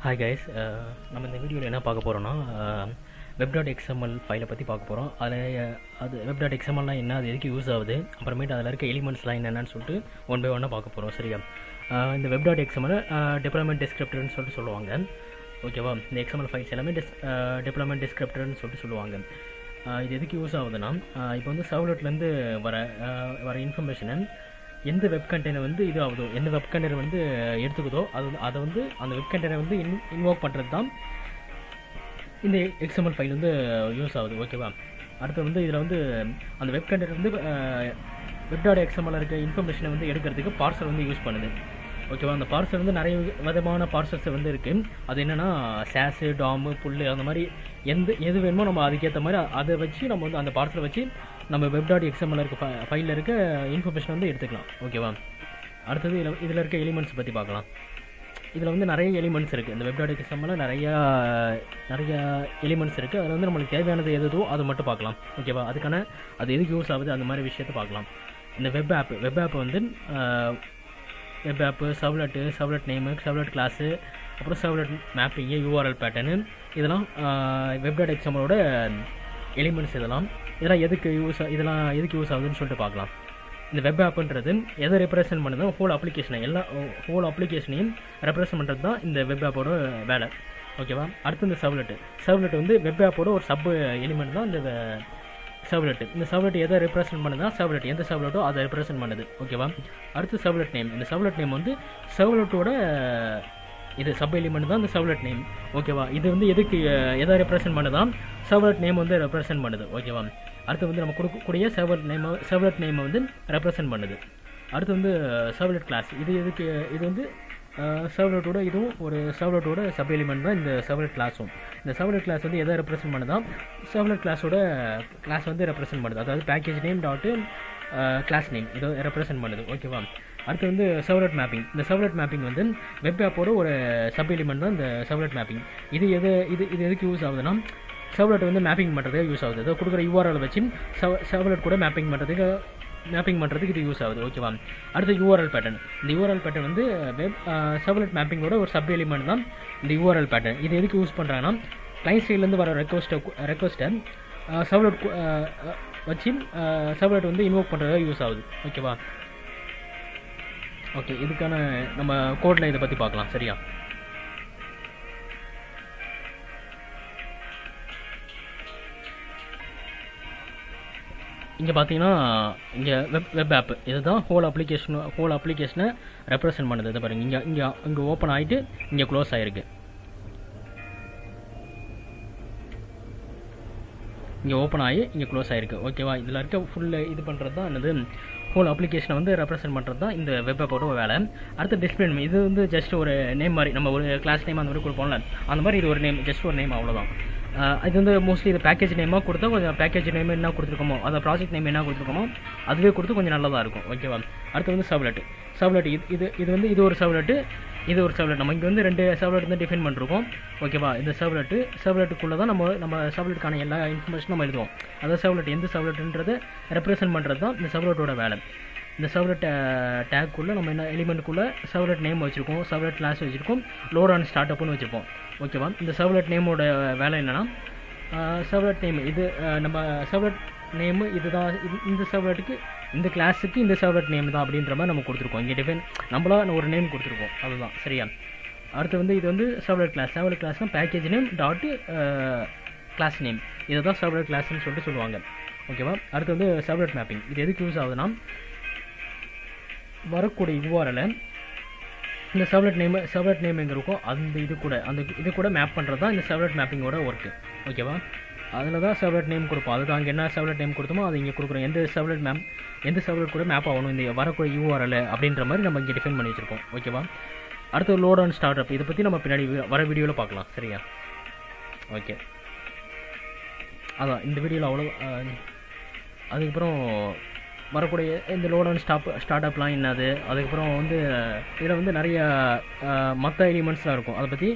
Hi guys, நம்ம இந்த வீடியோவில் என்ன பார்க்க போகிறோன்னா web.xml ஃபைலை பற்றி பார்க்க போகிறோம். அது web.xmlனால் என்ன, அது எதுக்கு யூஸ் ஆகுது, அப்புறமேட்டு அதில் இருக்க எலிமெண்ட்ஸ்லாம் என்னென்னு சொல்லிட்டு ஒன் பை ஒன்னாக பார்க்க போகிறோம். சரியா? இந்த web.xml deployment descriptorன்னு சொல்லிட்டு சொல்லுவாங்க. ஓகேவா? இந்த XML ஃபைல்ஸ் எல்லாமே deployment descriptorன்னு சொல்லிட்டு சொல்லுவாங்க. இது எதுக்கு யூஸ் ஆகுதுன்னா, இப்போ வந்து சர்வ்லெட்லேருந்து வர இன்ஃபர்மேஷனை எந்த வெப் கண்டெய்னர் வந்து இது ஆகுதோ, எந்த வெப் கண்டெய்னர் வந்து எடுத்துக்குதோ அதை வந்து அந்த வெப் கண்டெய்னர் வந்து இன்வோக் பண்ணுறது தான் இந்த XML ஃபைல் வந்து யூஸ் ஆகுது. ஓகேவா? அடுத்து வந்து இதில் வந்து அந்த வெப் கண்டெய்னர் வந்து web.xml இருக்க இன்ஃபர்மேஷனை வந்து எடுக்கிறதுக்கு பார்சல் வந்து யூஸ் பண்ணுது. ஓகேவா? அந்த பார்சல் வந்து நிறைய விதமான பார்சல்ஸ் வந்து இருக்குது. அது என்னென்னா சேஸு, டாமு, புல், அந்த மாதிரி எது வேணுமோ நம்ம அதுக்கேற்ற மாதிரி அதை வச்சு நம்ம வந்து அந்த பார்சலை வச்சு நம்ம web.xml இருக்க ஃபைலில் இருக்க இன்ஃபர்மேஷன் வந்து எடுத்துக்கலாம். ஓகேவா? அடுத்தது இதில் இருக்க எலிமெண்ட்ஸ் பற்றி பார்க்கலாம். இதில் வந்து நிறைய எலிமெண்ட்ஸ் இருக்குது. இந்த web.xml நிறைய எலிமெண்ட்ஸ் இருக்குது. அதில் வந்து நம்மளுக்கு தேவையானது எதுவோ அது மட்டும் பார்க்கலாம். ஓகேவா? அதுக்கான அது எதுக்கு யூஸ் ஆகுது அந்த மாதிரி விஷயத்தை பார்க்கலாம். இந்த வெப் ஆப் வந்து வெப் ஆப்பு, சர்வ்லெட் நேமு, சர்வ்லெட் கிளாஸு, அப்புறம் சர்வ்லெட் மேப்பிங்கு, URL பேட்டர்னு, இதெல்லாம் web.xmlோட எலிமெண்ட்ஸ். இதெல்லாம் எதுக்கு யூஸ் ஆகுதுன்னு சொல்லிட்டு பார்க்கலாம். இந்த வெப் ஆப்புன்றது எதை ரெப்ரசென்ட் பண்ணுதோ ஹோல் அப்ளிகேஷனையும் ரெப்ரசென்ட் பண்ணுறது தான் இந்த வெப் ஆப்போட வேலை. ஓகேவா? அடுத்து இந்த சர்வ்லெட் வந்து வெப் ஆப்போட ஒரு சப் எலிமெண்ட் தான் இந்த சர்வ்லெட். இந்த சர்வ்லெட் எதை ரெப்ரசென்ட் பண்ணுதா, சர்வ்லெட் எந்த சர்வ்லெட்டோ அதை ரெப்ரசென்ட் பண்ணுது. ஓகேவா? அடுத்து சர்வ்லெட் நேம். இந்த சர்வ்லெட் நேம் வந்து சர்வ்லெட்டோட இது சப் எலிமெண்ட் தான் இந்த சர்வ்லெட் நேம். ஓகேவா? இது வந்து எதை ரெப்ரசென்ட் பண்ணுதான், சர்வ்லெட் நேம் வந்து ரெப்ரசென்ட் பண்ணுது. ஓகேவா? அடுத்து வந்து நம்ம கொடுக்கக்கூடிய சர்வ்லெட் நேமை வந்து ரெப்ரசென்ட் பண்ணுது. அடுத்து வந்து சர்வ்லெட் கிளாஸ். இது வந்து சர்வ்லெட்டோட இதுவும் ஒரு சர்வ்லெட்டோட சப் எலிமெண்ட் தான் இந்த சர்வ்லெட் கிளாஸும். இந்த சர்வ்லெட் கிளாஸ் வந்து எதை ரெப்ரசென்ட் பண்ணுதான், சர்வ்லெட் கிளாஸ் வந்து ரெப்ரசென்ட் பண்ணுது. அதாவது package name dot class name இதை ரெப்ரசென்ட் பண்ணுது. ஓகேவா? அடுத்து வந்து சர்வ்லெட் மேப்பிங். இந்த சர்வ்லெட் மேப்பிங் வந்து வெப் ஆப்போட ஒரு சப் எலிமெண்ட் தான் இந்த சர்வ்லெட் மேப்பிங். இது எதுக்கு யூஸ் ஆகுதுன்னா, சர்வ்லெட் வந்து மேப்பிங் பண்ணுறதுக்கு யூஸ் ஆகுது. அதை கொடுக்குற URL வச்சு சர்வ்லெட் கூட மேப்பிங் பண்ணுறதுக்கு இது யூஸ் ஆகுது. ஓகேவா? அடுத்து URL பேட்டர்ன். இந்த URL பேட்டர்ன் வந்து சர்வ்லெட் மேப்பிங்கோட ஒரு சப் எலிமெண்ட் தான் இந்த URL பேட்டர்ன். இது எதுக்கு யூஸ் பண்ணுறாங்கன்னா, கிளைண்ட் சைட்லேருந்து வர ரெக்வஸ்ட்டை சர்வ்லெட் வச்சு சர்வ்லெட் வந்து இன்வோக் பண்ணுறதுக்கு யூஸ் ஆகுது. ஓகேவா? ஓகே, இதுக்கான நம்ம கோடில் இதை பற்றி பார்க்கலாம். சரியா? இங்கே பார்த்தீங்கன்னா, இங்கே வெப் ஆப் இதுதான் ஹோல் அப்ளிகேஷனை ரெப்ரசென்ட் பண்ணுது. இதை பாருங்க, இங்கே ஓப்பன் ஆகிட்டு இங்கே க்ளோஸ் ஆகிருக்கு. இங்கே ஓப்பன் ஆகி இங்கே க்ளோஸ் ஆகிருக்கு. ஓகேவா? இதில் இருக்க ஃபுல்லு இது பண்ணுறது தான் என்னது, ஹோல் அப்ளிகேஷனை வந்து ரெப்ரசென்ட் பண்ணுறது தான் இந்த வெப் ஆப்போட வேலை. அடுத்து டிஸ்பிளே நேம். இது வந்து ஜஸ்ட் ஒரு நேம் மாதிரி, நம்ம ஒரு கிளாஸ் நேம் அந்த மாதிரி கொடுப்போம்ல, அந்த மாதிரி இது ஒரு நேம், ஜஸ்ட் ஒரு நேம், அவ்வளோதான். இது வந்து மோஸ்ட்லி இது பேக்கேஜ் நேமாக கொடுத்தா கொஞ்சம் பேக்கேஜ் நேம் என்ன கொடுத்துருக்கோமோ, அதை ப்ராஜெக்ட் நேம் என்ன கொடுத்துருக்கோமோ அதுவே கொடுத்து கொஞ்சம் நல்லதாக இருக்கும். ஓகேவா? அடுத்து வந்து சர்வ்லெட். இது ஒரு சர்வ்லெட். நம்ம இங்கே வந்து 2 சர்வ்லெட் வந்து டிஃபைன் பண்ணிருக்கோம். ஓகேவா? இந்த சர்வ்லெட்டுக்குள்ளே தான் நம்ம சர்வ்லெட்டுக்கான எல்லா இன்ஃபர்மேஷனும் நம்ம எழுதுவோம். அதாவது சர்வ்லெட் எந்த சர்வ்லெட்டுன்றதை ரெப்ரசென்ட் பண்ணுறது தான் இந்த சர்வ்லெட்டோட வேலை. இந்த சர்வ்லெட் டேக்குள்ளே நம்ம என்ன எலிமெண்ட்டுக்குள்ளே சர்வ்லெட் நேம் வச்சுருக்கோம், சர்வ்லெட் கிளாஸ் வச்சுருக்கோம், லோட் அண்ட் ஸ்டார்ட் அப்னு வச்சுருப்போம். ஓகேவா? இந்த சர்வ்லெட் நேமோட வேலை என்னென்னா, சர்வ்லெட் நேம் இது நம்ம சர்வ்லெட் நேமு இதுதான், இந்த சர்வ்லெட்டுக்கு இந்த கிளாஸுக்கு இந்த சர்வ்லெட் நேம் தான் அப்படின்ற மாதிரி நம்ம கொடுத்துருக்கோம். இங்கே நம்மளா ஒரு நேம் கொடுத்துருக்கோம். அதுதான். சரியா? அடுத்து வந்து இது வந்து சர்வ்லெட் கிளாஸ்னால் package name dot class name, இதை தான் சர்வ்லெட் கிளாஸ்ன்னு சொல்லிட்டு சொல்லுவாங்க. ஓகேவா? அடுத்து வந்து சர்வ்லெட் மேப்பிங். இது எதுக்கு யூஸ் ஆகுதுன்னா, வரக்கூடிய URL இந்த சர்வ்லெட் நேம் எங்கே இருக்கோ அந்த இது கூட மேப் பண்ணுறது தான் இந்த சர்வ்லெட் மேப்பிங்கோட ஒர்க்கு. ஓகேவா? அதில் தான் சர்வ்லெட் நேம் கொடுப்போம். அதுக்கு அங்கே என்ன சர்வ்லெட் நேம் கொடுத்தோமோ அது இங்கே கொடுக்குறோம். எந்த சர்வ்லெட் கூட மேப் ஆகணும் இந்த வரக்கூடிய URL அப்படின்ற மாதிரி நம்ம இங்கே டிஃபைன் பண்ணி வச்சுருக்கோம். ஓகேவா? அடுத்து லோட் அண்ட் ஸ்டார்ட் அப். இதை பற்றி நம்ம பின்னாடி வர வீடியோவில் பார்க்கலாம். சரியா? ஓகே, அதான் இந்த வீடியோவில் அவ்வளோ. அதுக்கப்புறம் வரக்கூடிய இந்த லோட் அண்ட் ஸ்டார்ட் அப்லாம் என்னது, அதுக்கப்புறம் வந்து இதில் வந்து நிறைய மற்ற எலிமெண்ட்ஸ்லாம் இருக்கும். அதை பற்றி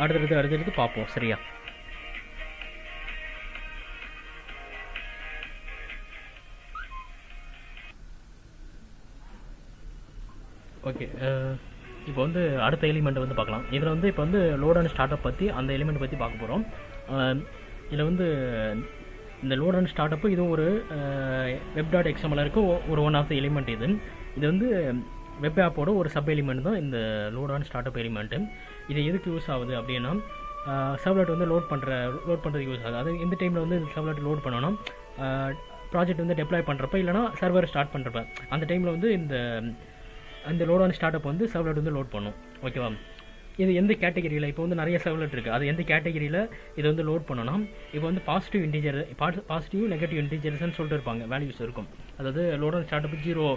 அடுத்தடுத்து பார்ப்போம். சரியா? ஓகே, இப்போ வந்து அடுத்த எலிமெண்ட் வந்து பார்க்கலாம். இதில் வந்து இப்போ வந்து லோட் அண்ட் ஸ்டார்ட்அப் பற்றி அந்த எலிமெண்ட் பற்றி பார்க்க போகிறோம். இதில் வந்து இந்த லோட் அண்ட் ஸ்டார்ட்அப்பு இதுவும் ஒரு Web.XML இருக்கு ஒரு ஒன் ஆஃப் த எலிமெண்ட். இது வந்து வெப் ஆப்போட ஒரு சப் எலிமெண்ட் தான் இந்த லோட் அண்ட் ஸ்டார்ட்அப் எலிமெண்ட்டு. இது எதுக்கு யூஸ் ஆகுது அப்படின்னா சர்வ்லெட் வந்து லோட் பண்ணுறதுக்கு யூஸ் ஆகுது. அது எந்த டைமில் வந்து இந்த சர்வ்லெட் லோட் பண்ணணும், ப்ராஜெக்ட் வந்து டெப்ளாய் பண்ணுறப்ப இல்லைனா சர்வர் ஸ்டார்ட் பண்ணுறப்ப அந்த டைமில் வந்து இந்த லோட் அண்ட் ஸ்டார்ட்அப் வந்து சர்வ்லெட் வந்து லோட் பண்ணும். ஓகேவா? இது எந்த கேட்டகரியில் இப்போ வந்து நிறைய சர்வ்லெட் இருக்குது, அது எந்த கேட்டகரியில் இது வந்து லோட் பண்ணணும். இப்போ வந்து பாசிட்டிவ் நெகட்டிவ் இன்டிஜர்ஸ்ன்னு சொல்லிட்டு இருப்பாங்க, வேல்யூஸ் இருக்கும். அதாவது லோட் அண்ட் ஸ்டார்ட்அப் 0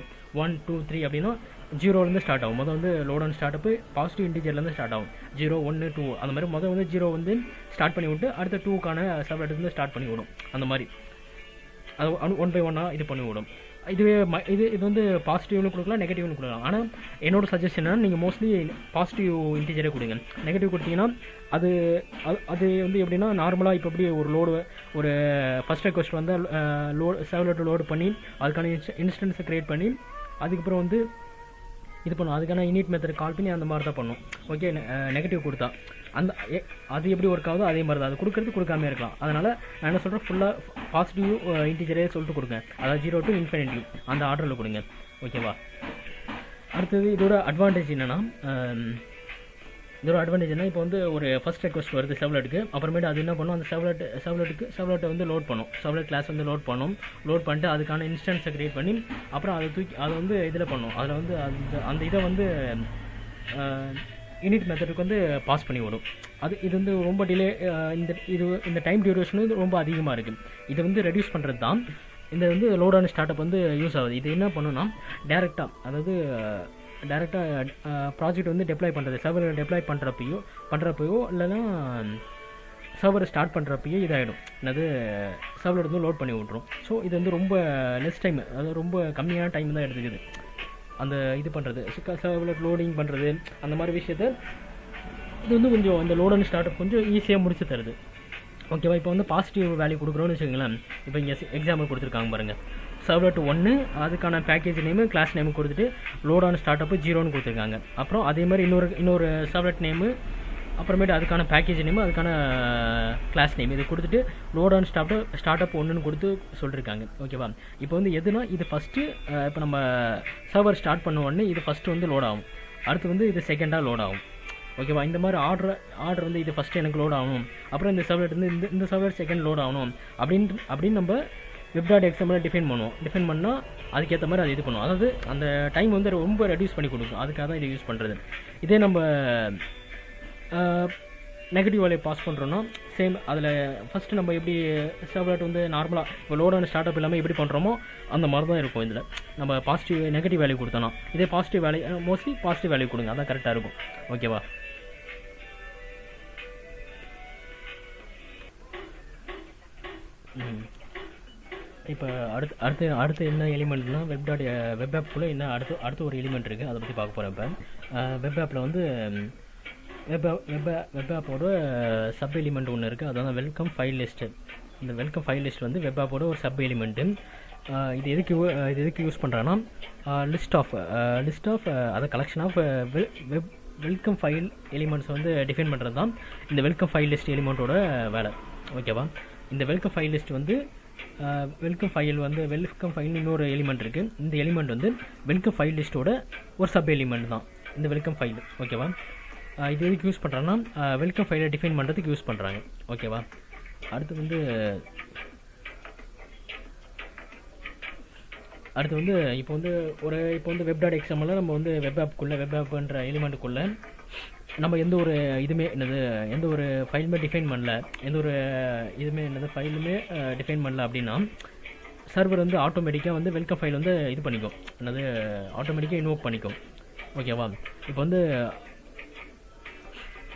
1 2 3 அப்படின்னா 0லேருந்து ஸ்டார்ட் ஆகும். மொதல் வந்து லோட் அண்ட் ஸ்டார்ட்அப்பு பாசிட்டிவ் இன்டிஜர்லேருந்து ஸ்டார்ட் ஆகும். 0 1 2 அந்த மாதிரி மொதல் வந்து 0 வந்து ஸ்டார்ட் பண்ணி விட்டு அடுத்த 2க்கான சர்வ்லெட் வந்து ஸ்டார்ட் பண்ணி விடும். அந்த மாதிரி அது 1 by 1 இது பண்ணி விடும். இதுவே இது வந்து பாசிட்டிவ்னு கொடுக்கலாம், நெகட்டிவ்னு கொடுக்கலாம். ஆனால் என்னோட சஜஷன் என்னன்னா நீங்கள் மோஸ்ட்லி பாசிட்டிவ் இன்டிஜரே கொடுங்க. நெகட்டிவ் கொடுத்தீங்கன்னா அது வந்து எப்படின்னா நார்மலாக இப்போ எப்படி ஒரு ஃபஸ்ட் ரெக்வஸ்ட் வந்து சர்வ்லெட் லோடு பண்ணி அதுக்கான இன்ஸ்டன்ஸை க்ரியேட் பண்ணி அதுக்கப்புறம் வந்து இது பண்ணும், அதுக்கான இனிட் மெத்தட் கால் பண்ணி அந்த மாதிரி தான் பண்ணும். ஓகே, நெகட்டிவ் கொடுத்தா அது எப்படி ஒர்க் ஆகுதோ அதே மாதிரி தான் அது கொடுக்காம இருக்கலாம். அதனால் நான் என்ன சொல்கிறேன், ஃபுல்லாக பாசிட்டிவ் இன்டிஜரே சொல்லிட்டு கொடுங்க. அதாவது 0 to infinity அந்த ஆர்டரில் கொடுங்க. ஓகேவா? அடுத்தது இதோட அட்வான்டேஜ் என்னென்னா இப்போ வந்து ஒரு ஃபஸ்ட் ரெக்வஸ்ட் வருது சர்வ்லெட்டுக்கு, அப்புறமேட்டு அது என்ன பண்ணும், அந்த சர்வ்லெட்டை வந்து லோட் பண்ணும். சர்வ்லெட் கிளாஸ் வந்து லோட் பண்ணிட்டு அதுக்கான இன்ஸ்டன்ஸை க்ரியேட் பண்ணி அப்புறம் அதை வந்து இதில் பண்ணும். அதில் வந்து அந்த இதை வந்து இனிட் மெத்தடுக்கு வந்து பாஸ் பண்ணி விடும். இது வந்து ரொம்ப டிலே, இந்த டைம் டியூரேஷனும் ரொம்ப அதிகமாக இருக்குது. இதை வந்து ரெடியூஸ் பண்ணுறது தான் இந்த வந்து லோட் அண்ட் ஸ்டார்ட்அப் வந்து யூஸ் ஆகுது. இது என்ன பண்ணுன்னா டேரெக்டாக ப்ராஜெக்ட் வந்து டெப்ளாய் பண்ணுறது, சர்வர் டெப்ளாய் பண்ணுறப்பையோ இல்லைன்னா சர்வரை ஸ்டார்ட் பண்ணுறப்பையோ இதாகிடும். அதாவது சர்வர் வந்து லோட் பண்ணி விட்ரும். ஸோ இது வந்து ரொம்ப லெஸ் டைம், அதாவது ரொம்ப கம்மியான டைம் தான் எடுத்துக்குது அந்த இது பண்ணுறது, சர்வலெட் லோடிங் பண்ணுறது அந்த மாதிரி விஷயத்தை. இது வந்து கொஞ்சம் இந்த லோட் அண்ட் ஸ்டார்ட்அப் கொஞ்சம் ஈஸியாக முடிச்சு தருது. ஓகேவா? இப்போ வந்து பாசிட்டிவ் வேல்யூ கொடுக்குறோன்னு வச்சுக்கோங்களேன். இப்போ இங்கே எக்ஸாம்பிள் கொடுத்துருக்காங்க பாருங்கள், சர்வ்லெட் 1 அதுக்கான பேக்கேஜ் நேமு கிளாஸ் நேமு கொடுத்துட்டு லோட் ஆன் ஸ்டார்ட்அப்பு 0ன்னு கொடுத்துருக்காங்க. அப்புறம் அதே மாதிரி இன்னொரு சர்வ்லெட் நேமு, அப்புறமேட்டு அதுக்கான பேக்கேஜ் நேமு அதுக்கான கிளாஸ் நேம் இது கொடுத்துட்டு லோட் ஆன் ஸ்டார்ட்அப் 1ன்னு கொடுத்து சொல்லியிருக்காங்க. ஓகேவா? இப்போ வந்து எதுனா இது ஃபஸ்ட்டு இப்போ நம்ம சர்வர் ஸ்டார்ட் பண்ண உடனே இது ஃபஸ்ட்டு வந்து லோட் ஆகும், அடுத்து வந்து இது செகண்டாக லோட் ஆகும். ஓகேவா? இந்த மாதிரி ஆர்டர் வந்து இது ஃபஸ்ட்டு எனக்கு லோட் ஆகணும், அப்புறம் இந்த சர்வ்லெட் வந்து இந்த சர்வர் செகண்ட் லோட் ஆகணும் அப்படின்னு நம்ம Web.XML டிஃபைன் பண்ணால் அதுக்கேற்ற மாதிரி அது இது பண்ணும். அதாவது அந்த டைம் வந்து ரொம்ப ரெடியூஸ் பண்ணி கொடுக்கும். அதுக்காக தான் இதை யூஸ் பண்ணுறது. இதே நம்ம நெகட்டிவ் வேல்யூ பாஸ் பண்ணுறோன்னா சேம் அதில் ஃபஸ்ட்டு நம்ம எப்படி சர்வ்லெட் வந்து நார்மலாக இப்போ லோட் அண்ட் ஸ்டார்ட்அப் எல்லாமே எப்படி பண்ணுறோமோ அந்த மாதிரி தான் இருக்கும். இதில் நம்ம நெகட்டிவ் வேல்யூ கொடுத்தோன்னா இதே positive value mostly positive value கொடுங்க, அதான் கரெக்டாக இருக்கும். ஓகேவா? இப்போ அடுத்து என்ன எலிமெண்ட்னா வெப் ஆப்புக்குள்ளே என்ன அடுத்து ஒரு எலிமெண்ட் இருக்குது, அதை பற்றி பார்க்க போகிறேன். இப்போ வெப் ஆப்பில் வந்து வெப் ஆப்போட சப் எலிமெண்ட் ஒன்று இருக்குது, அதான் வெல்கம் ஃபைல் லிஸ்ட்டு. இந்த வெல்கம் ஃபைல் லிஸ்ட் வந்து வெப் ஆப்போட ஒரு சப் எலிமெண்ட்டு. இது எதுக்கு யூஸ் பண்ணுறான்னா லிஸ்ட் ஆஃப் அதை collection of welcome file elements வந்து டிஃபைன் பண்ணுறது தான் இந்த வெல்கம் ஃபைல் லிஸ்ட் எலிமெண்ட்டோட வேலை. ஓகேவா? இந்த வெல்கம் ஃபைல் லிஸ்ட் வந்து வெல்கம் ஃபைல் இன்னொரு எலிமெண்ட் இருக்குது. இந்த எலிமெண்ட் வந்து வெல்கம் ஃபைல் லிஸ்ட்டோட ஒரு சப் எலிமெண்ட் தான் இந்த வெல்கம் ஃபைல். ஓகேவா? இது எதுக்கு யூஸ் பண்ணுறாங்கன்னா வெல்கம் ஃபைலை டிஃபைன் பண்ணுறதுக்கு யூஸ் பண்ணுறாங்க. ஓகேவா? அடுத்து வந்து இப்போ வந்து Web.XML நம்ம வந்து வெப் ஆப்புன்ற எலிமெண்ட்டுக்குள்ளே நம்ம எந்த ஒரு ஃபைலுமே டிஃபைன் பண்ணல, ஃபைலுமே டிஃபைன் பண்ணல அப்படின்னா சர்வர் வந்து ஆட்டோமேட்டிக்காக வந்து வெல்கம் ஃபைல் வந்து இது பண்ணிக்கும், ஆட்டோமேட்டிக்காக இன்வோக் பண்ணிக்கும். ஓகேவா? இப்போ வந்து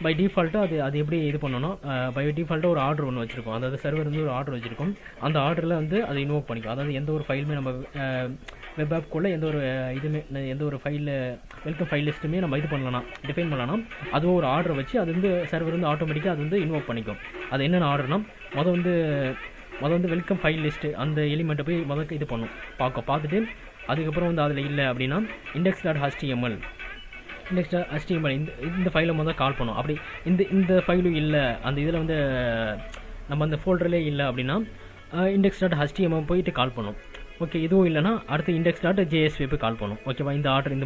பை டிஃபால்ட்டாக அது எப்படி இது பண்ணணும், பை டிஃபால்ட்டாக ஒரு ஆர்டர் ஒன்று வச்சுருக்கோம். அதாவது சர்வர் வந்து ஒரு ஆர்டர் வச்சுருக்கோம், அந்த ஆர்டரில் வந்து அதை இன்வோக் பண்ணிக்கும். அதாவது எந்த ஒரு ஃபைலுமே நம்ம வெப் ஆப்புக்குள்ளே எந்த ஒரு வெல்கம் ஃபைல் லிஸ்ட்டுமே நம்ம டிஃபைன் பண்ணலாம். அதுவும் ஒரு ஆர்டர் வச்சு அது வந்து சர்வர் வந்து ஆட்டோமேட்டிக்காக அது வந்து இன்வோக் பண்ணிக்கும். அது என்னென்ன ஆர்டர்னா மொதல் வந்து வெல்கம் ஃபைல் லிஸ்ட்டு அந்த எலிமெண்ட்டை போய் இது பண்ணும், பார்த்துட்டு அதுக்கப்புறம் வந்து அதில் இல்லை அப்படின்னா index.html index.html இந்த ஃபைலை முதல்ல கால் பண்ணும். அப்படி இந்த ஃபைலும் இல்லை, அந்த இதில் வந்து நம்ம அந்த ஃபோல்டர்லேயே இல்லை அப்படின்னா index.html போயிட்டு கால் பண்ணும். ஓகே, இதுவும் இல்லைனா அடுத்து index.jsp போய் கால் பண்ணும். ஓகேவா, இந்த ஆர்டர்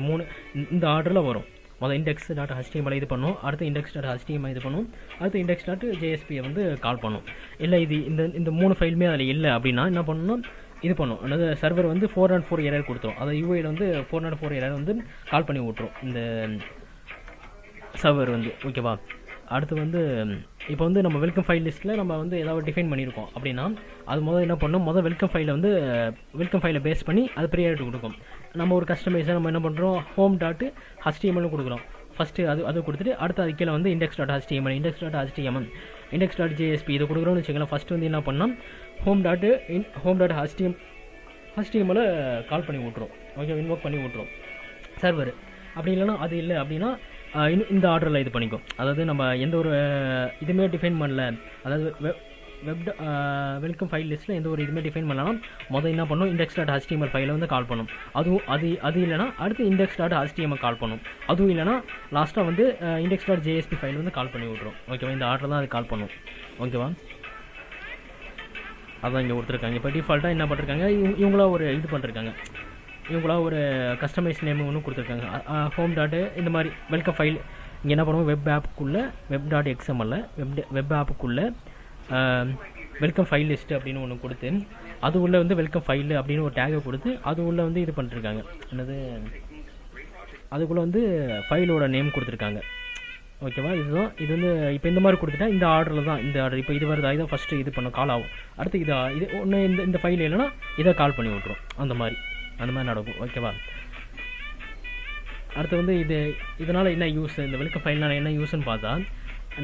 இந்த ஆர்டரில் வரும். முதல் index.html இது பண்ணும், அடுத்து index.html இது பண்ணும், அடுத்து index.jsp வந்து கால் பண்ணும். இல்லை இது இந்த 3 ஃபைலுமே அதில் இல்லை அப்படின்னா என்ன பண்ணணும், இது பண்ணும். அதாவது சர்வர் வந்து 404 எரர் கொடுத்துரும். அதாவது யூஐயில் வந்து 404 எரர் வந்து கால் பண்ணி விட்ரும் இந்த சர்வர் வந்து. ஓகேவா, அடுத்து வந்து இப்போ வந்து நம்ம வெல்கம் ஃபைல் லிஸ்ட்டில் நம்ம வந்து ஏதாவது டிஃபைன் பண்ணியிருக்கோம் அப்படின்னா அது முதல்ல என்ன பண்ணணும், வெல்கம் ஃபைலை பேஸ் பண்ணி அது ப்ரியாரிட்டி கொடுக்கும். நம்ம ஒரு கஸ்டமைஸாக நம்ம என்ன பண்ணுறோம், home.html கொடுக்குறோம். ஃபஸ்ட்டு அது கொடுத்துட்டு அடுத்து அது கீழே வந்து index.html, index.jsp இது கொடுக்குறோம்னு வச்சுக்கலாம். ஃபஸ்ட்டு வந்து என்ன பண்ணால் home.html கால் பண்ணி விட்ருவோம். ஓகே, இன்வோக் பண்ணி விட்ருவோம் சர்வர். அப்படி இல்லைனா அது இல்லை அப்படின்னா இந்த ஆர்டரில் இது பண்ணிக்கும். அதாவது நம்ம எந்த ஒரு இதுவுமே டிஃபைன் பண்ணல, அதாவது வெல்கம் ஃபைல் லிஸ்ட்டில் எந்த ஒரு இதுவுமே டிஃபைன் பண்ணலாம், முதல் என்ன பண்ணும் index.html ஃபைலை வந்து கால் பண்ணும். அதுவும் அது இல்லைனா அடுத்து index.html கால் பண்ணும். அதுவும் இல்லைனா லாஸ்ட்டாக வந்து index.jsp ஃபைல் வந்து கால் பண்ணி விட்ரும். ஓகேவா, இந்த ஆர்டர் தான் அது கால் பண்ணும். ஓகேவா, அதான் இங்கே கொடுத்துருக்காங்க. இப்போ டிஃபால்ட்டாக என்ன பண்ணிருக்காங்க, இவங்களா ஒரு இது பண்ணிருக்காங்க, இவங்களா ஒரு கஸ்டமைஸ் நேம் ஒன்று கொடுத்துருக்காங்க. ஹோம் இந்த மாதிரி வெல்கம் ஃபைல் இங்கே என்ன பண்ணுவோம், வெப் ஆப்புக்குள்ளே Web.XML வெப் ஆப்புக்குள்ளே வெல்கம் ஃபைல் லிஸ்ட்டு அப்படின்னு ஒன்று கொடுத்து அது உள்ளே வந்து வெல்கம் ஃபைல் அப்படின்னு ஒரு டேகை கொடுத்து அது உள்ளே வந்து இது பண்ணிருக்காங்க. என்னது, அதுக்குள்ளே வந்து ஃபைலோட நேம் கொடுத்துருக்காங்க. ஓகேவா, இதுதான் இது வந்து இப்போ இந்த மாதிரி கொடுத்துட்டா இந்த ஆர்டரில் தான் இந்த ஆர்டர் இப்போ இது வருது, இதை ஃபஸ்ட்டு இது பண்ண கால் ஆகும். அடுத்து இது ஒன்று இந்த ஃபைல் இல்லைன்னா இதை கால் பண்ணி விட்ரும். அந்த மாதிரி நடக்கும். ஓகேவா, அடுத்து வந்து இதனால் என்ன யூஸ், இந்த வெல்கம் ஃபைல்னால் என்ன யூஸ்ன்னு பார்த்தா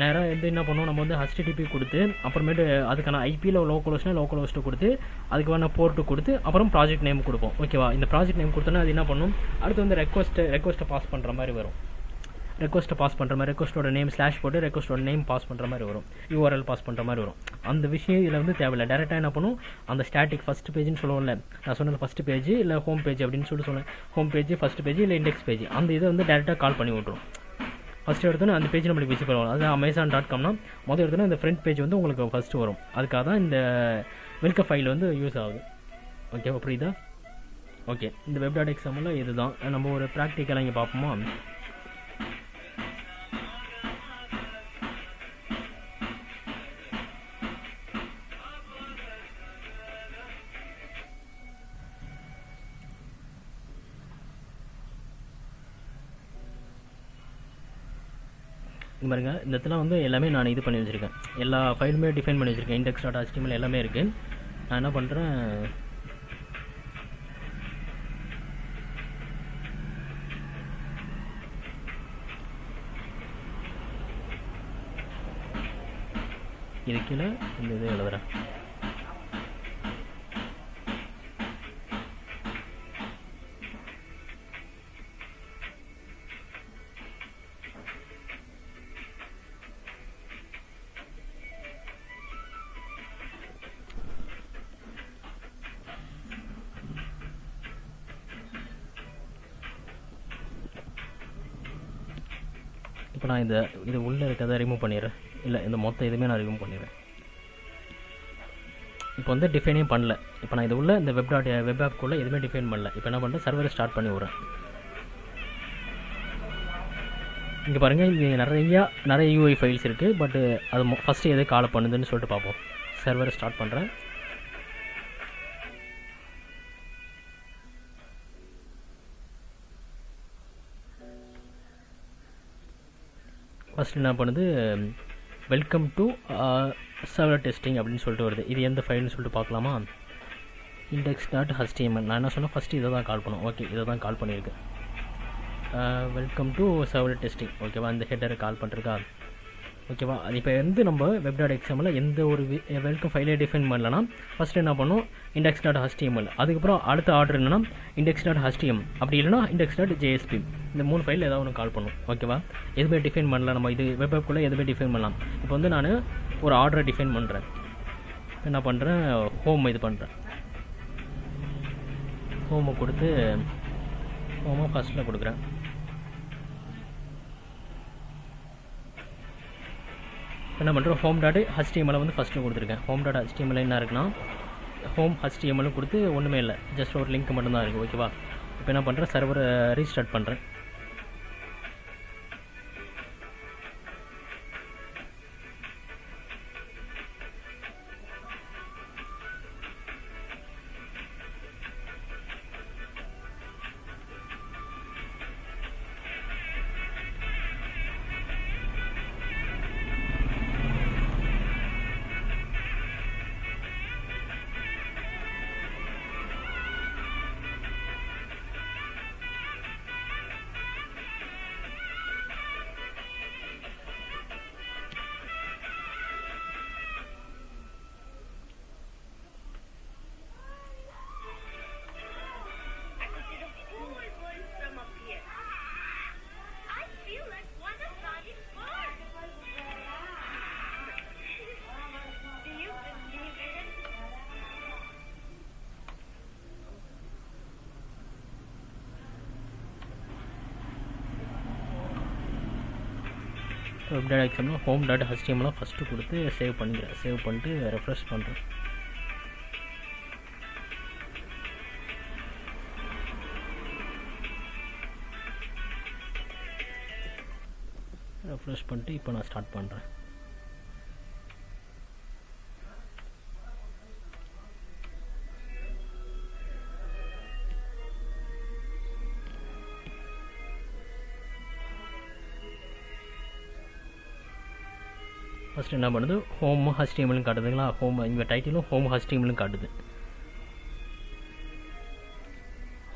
நேராக வந்து என்ன பண்ணுவோம், நம்ம வந்து HTTP கொடுத்து அப்புறமேட்டு அதுக்கான ஐபியில் லோக்கல் ஹோஸ்ட்டு கொடுத்து அதுக்கு வேணால் போர்ட்டு கொடுத்து அப்புறம் ப்ராஜெக்ட் நேம் கொடுப்போம். ஓகேவா, இந்த ப்ராஜெக்ட் நேம் கொடுத்தோன்னா அது என்ன பண்ணும், அடுத்து வந்து ரெக்வஸ்ட்டை பாஸ் பண்ணுற மாதிரி வரும். ரெக்வஸ்ட்டோட நேம் ஸ்லாஷ் போட்டு ரெக்வஸ்ட்டோட நேம் பாஸ் பண்ணுற மாதிரி வரும், URL பாஸ் பண்ணுற மாதிரி வரும். அந்த விஷயம் இதில் வந்து தேவையில்லை. டேரெக்டாக என்ன பண்ணும், அந்த ஸ்டாட்டிக் ஃபஸ்ட் பேஜ்னு சொல்லுவோம்ல, நான் சொன்னது ஃபஸ்ட் பேஜ் இல்லை ஹோம் பேஜ் அப்படின்னு சொன்னேன். ஹோம் பேஜ், ஃபஸ்ட் பேஜ் இல்லை இண்டெக்ஸ் பேஜ், அந்த இதை வந்து டேரெக்டாக கால் பண்ணி விட்ரும். ஃபஸ்ட்டு எடுத்தோன்னா அந்த பேஜ் நம்மளுக்கு விசிபிள் வரும். அது Amazon.comனா முதல் எடுத்தோன்னா இந்த ஃப்ரண்ட் பேஜ் வந்து உங்களுக்கு ஃபஸ்ட்டு வரும். அதுக்காக தான் இந்த வெல்கம் ஃபைல் வந்து யூஸ் ஆகுது. ஓகேவா, புரியுதா? ஓகே, இந்த Web.XML இதுதான். நம்ம ஒரு ப்ராக்டிக்கலாக இங்கே பார்ப்போமா. பாருங்க, இந்த இடத்துல வந்து எல்லாமே நான் இது பண்ணி வச்சுருக்கேன், எல்லா ஃபைலுமே டிஃபைன் பண்ணி வச்சுருக்கேன். index.html எல்லாமே இருக்குது. நான் என்ன பண்ணுறேன், இது கீழே இந்த இது எழுதுறேன். இப்போ நான் இது உள்ளே இருக்கிறத ரிமூவ் பண்ணிடுறேன். இல்லை, இந்த மொத்த இதுவுமே நான் ரிமூவ் பண்ணிடுறேன். இப்போ வந்து டிஃபைனே பண்ணல. இப்போ நான் இது உள்ள இந்த வெப் ஆப்புக்குள்ளே எதுவுமே டிஃபைன் பண்ணல. இப்போ என்ன பண்ணுறேன், சர்வரை ஸ்டார்ட் பண்ணி விட்றேன். இங்கே பாருங்கள், இங்கே நிறைய UI ஃபைல்ஸ் இருக்குது. பட் அது ஃபஸ்ட்டு எது கால் பண்ணுதுன்னு சொல்லிட்டு பார்ப்போம். சர்வரை ஸ்டார்ட் பண்ணுறேன். ஃபஸ்ட்டு என்ன பண்ணுது, வெல்கம் டு சர்வர் டெஸ்டிங் அப்படின்னு சொல்லிட்டு வருது. இது எந்த ஃபைல்னு சொல்லிட்டு பார்க்கலாமா. index.html நான் என்ன சொன்னேன், ஃபஸ்ட்டு இதை தான் கால் பண்ணும். ஓகே, இதை தான் கால் பண்ணியிருக்கேன். Welcome to server testing. ஓகேவா, இந்த ஹெட்டரை கால் பண்ணிருக்கா. ஓகேவா, அது இப்போ வந்து நம்ம Web.XML எந்த ஒரு வெல்கம் ஃபைலே டிஃபைன் பண்ணலன்னா ஃபஸ்ட்டு என்ன பண்ணும், index.html. அதுக்கப்புறம் அடுத்த ஆர்டர் என்னன்னா index.html, அப்படி இல்லைனா index.jsp. இந்த 3 ஃபைல் ஏதாவது ஒன்று கால் பண்ணும். ஓகேவா, எதுவுமே டிஃபைன் பண்ணல, நம்ம இது வெப் ஆப்புக்குள்ளே எதுவுமே டிஃபைன் பண்ணலாம். இப்போ வந்து நான் ஒரு ஆர்டரை டிஃபைன் பண்ணுறேன். என்ன பண்ணுறேன், ஹோம் இது பண்ணுறேன். ஹோமை கொடுத்து ஹோமை ஃபஸ்ட்டில் கொடுக்குறேன். என்ன பண்ணுறோம், ஹோம் டாட் HTML வந்து ஃபஸ்ட்டு கொடுத்துருக்கேன். ஹோம் டாட் HTML என்ன இருக்குன்னா ஹோம் HTML கொடுத்து ஒன்றுமே இல்லை, ஜஸ்ட் ஒரு லிங்க் மட்டும்தான் இருக்குது. ஓகேவா? இப்போ என்ன பண்ணுறேன், சர்வரை ரீஸ்டார்ட் பண்ணுறேன். Web.XML home dot HTML first கொடுத்து சேவ் பண்ணிக்கிறேன். சேவ் பண்ணிட்டு ரெஃப்ரெஷ் பண்ணுறேன். ரெஃப்ரெஷ் பண்ணிட்டு இப்போ நான் ஸ்டார்ட் பண்ணுறேன். ஃபஸ்ட்டு என்ன பண்ணுது, ஹோம் HTML காட்டுதுங்களா, ஹோம் இங்கே டைட்டிலும் ஹோம் HTML காட்டுது.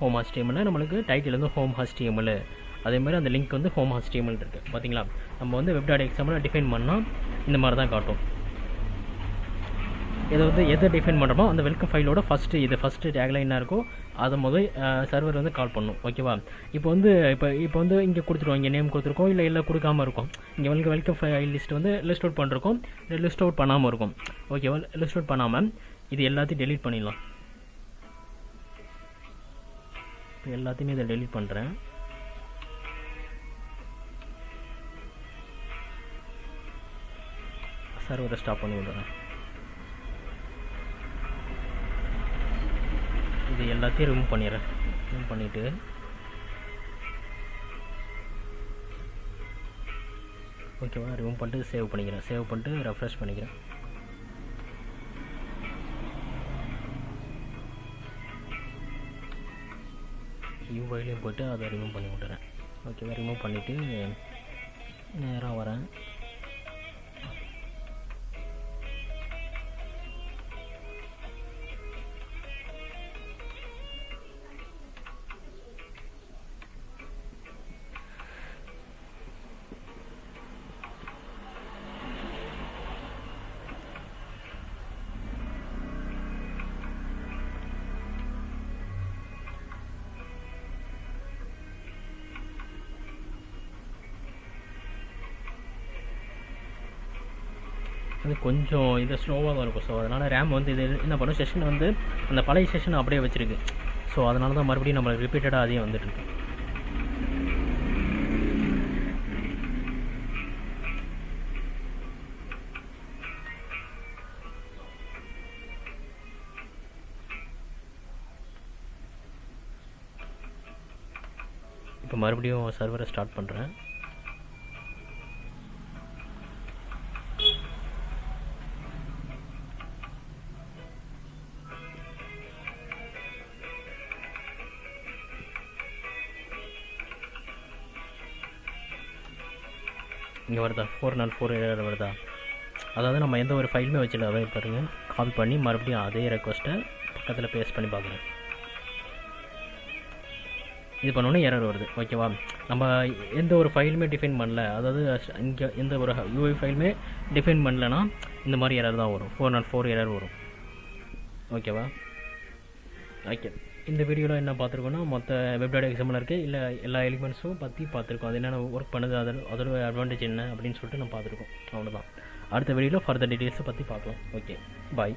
ஹோம் HTML நம்மளுக்கு டைட்டில் வந்து ஹோம் HTML, அதே மாதிரி அந்த லிங்க் வந்து ஹோம் HTML இருக்குது. பார்த்தீங்களா? நம்ம வந்து Web.XML டிஃபைன் பண்ணால் இந்த மாதிரி தான் காட்டும். இதை வந்து எதை டிஃபைன் பண்ணுறோமோ அந்த வெல்கம் ஃபைலோட ஃபஸ்ட்டு டேக்லைனாக இருக்கோ அதை முதல் சர்வர் வந்து கால் பண்ணும். ஓகேவா? இப்போ வந்து இங்கே கொடுத்துருவோம், இங்கே நேம் கொடுத்துருக்கோம், இல்லை கொடுக்காமல் இருக்கும். இங்கே வெல்கம் ஃபைல் லிஸ்ட் வந்து லிஸ்ட் அவுட் பண்ணிருக்கோம், லிஸ்ட் அவுட் பண்ணாமல் இருக்கும். ஓகேவா? லிஸ்ட் அவுட் பண்ணாமல் இது எல்லாத்தையும் டெலீட் பண்ணிடலாம். இப்போ எல்லாத்தையுமே இதை டெலீட் பண்ணுறேன். சர்வரை ஸ்டாப் பண்ணி விடுறேன். இது எல்லாத்தையும் ரிமூவ் பண்ணிடுறேன். ரிமூவ் பண்ணிவிட்டு ஓகேவா, ரிமூவ் பண்ணிட்டு சேவ் பண்ணிக்கிறேன். சேவ் பண்ணிட்டு ரெஃப்ரெஷ் பண்ணிக்கிறேன். யூஐலையும் போய்ட்டு அதை ரிமூவ் பண்ணி விட்டுறேன். ஓகேவா? ரிமூவ் பண்ணிவிட்டு நேராக வரேன். அது கொஞ்சம் இது ஸ்லோவாக தான் இருக்கும். ஸோ அதனால் ரேம் வந்து இது என்ன பண்ணும், செஷன் வந்து அந்த பழைய செஷன் அப்படியே வச்சுருக்கு. ஸோ அதனால தான் மறுபடியும் நம்மளுக்கு ரிப்பீட்டடாக அதே வந்துட்டுருக்கு. இப்போ மறுபடியும் சர்வரை ஸ்டார்ட் பண்ணுறேன். இங்கே வருதா 404 எரர் வருதா? அதாவது நம்ம எந்த ஒரு ஃபைலுமே வச்சுல அதை பாருங்கள், காப்பி பண்ணி மறுபடியும் அதே ரெக்வஸ்ட்டை பக்கத்தில் பேஸ்ட் பண்ணி பார்க்குறேன். இது பண்ணோன்னே எரர் வருது. ஓகேவா? நம்ம எந்த ஒரு ஃபைலுமே டிஃபைன் பண்ணல, அதாவது இங்கே எந்த ஒரு யூஐ ஃபைலுமே டிஃபைன் பண்ணலன்னா இந்த மாதிரி எரர் தான் வரும், 404 எரர் வரும். ஓகேவா? ஓகே, இந்த வீடியோவில் என்ன பார்த்துருக்கோன்னா மொத்த Web.XML இருக்குது இல்லை எல்லா எலிமெண்ட்ஸும் பற்றி பார்த்துருக்கோம். அது என்னென்ன ஒர்க் பண்ணுது, அதோட அட்வான்டேஜ் என்ன அப்படின்னு சொல்லிட்டு நம்ம பார்த்துருக்கோம். அவ்வளோதான். அடுத்த வீடியோவில் ஃபர்தர் டீட்டெயில்ஸை பற்றி பார்க்கலாம். ஓகே, பாய்.